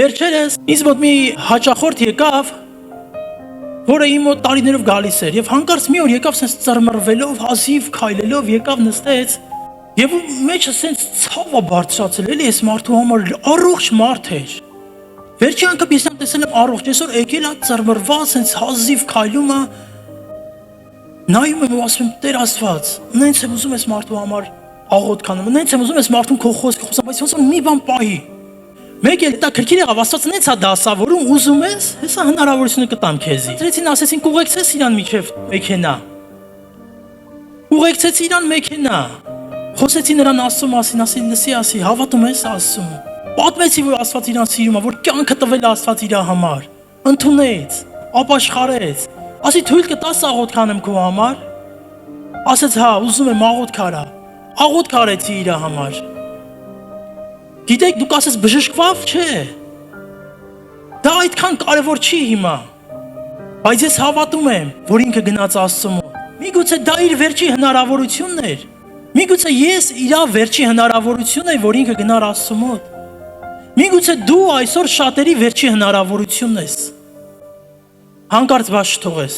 Վերջերս ինձ մոտ մի հաճախորդ եկավ, որը իմ մոտ տարիներով գալիս էր, եւ հանկարծ մի օր եկավ sense ծռմռվելով, հազիվ քայլելով, եկավ նստեց, եւ մեջը sense ցավը բարձրացել, էլի այս մարդու համար առողջ մարդ էր։ Վերջի անգամ ես տեսել եմ առողջ, այսօր եկել է ծռմռված, sense հազիվ քայլում է, նայում եմ ու ասում եմ Տեր Աստված, նենց եմ ուզում այս մարդու համար աղոթք անում, նենց եմ ուզում այս մարդուն քո խոսքը խոսամ, բայց ոնց մի բան պահի։ Մեկ էլ դա քրքիր եղավ, Աստված նենց է դասավորում, ուզում ես, հեսա հնարավորությունը կտամ քեզի։ Դրեցին ասեցին կուղեկցես իրան միջև մեքենա։ Ուղեկցեց իրան մեքենա։ Խոսեցի նրան Աստծո մասին, ասի, հավատում ես Աստծուն։ Պատմեցի, որ Աստված իրան սիրում է, որ կյանքը տվել է Աստված իր համար։ Ընդունեց, ապաշխարեց։ Ասի թույլ կտաս աղոթք անեմ քո համար։ Ասեց հա, ուզում եմ աղոթք արա։ Աղոթք արեցի իր համար։ Գիտեք, դուք ասես բժշկվավ, չէ։ Դա այդքան կարևոր չի հիմա։ Բայց ես հավատում եմ, որ ինքը գնաց Աստծո մոտ։ Միգուցե դա իր վերջի հնարավորությունն էր։ Միգուցե ես իր վերջի հնարավորությունն էր, որ ինքը գնար Աստծո մոտ։ Միգուցե դու այսօր շատերի վերջի հնարավորությունն ես։ Հանկարծ բաց չթողես։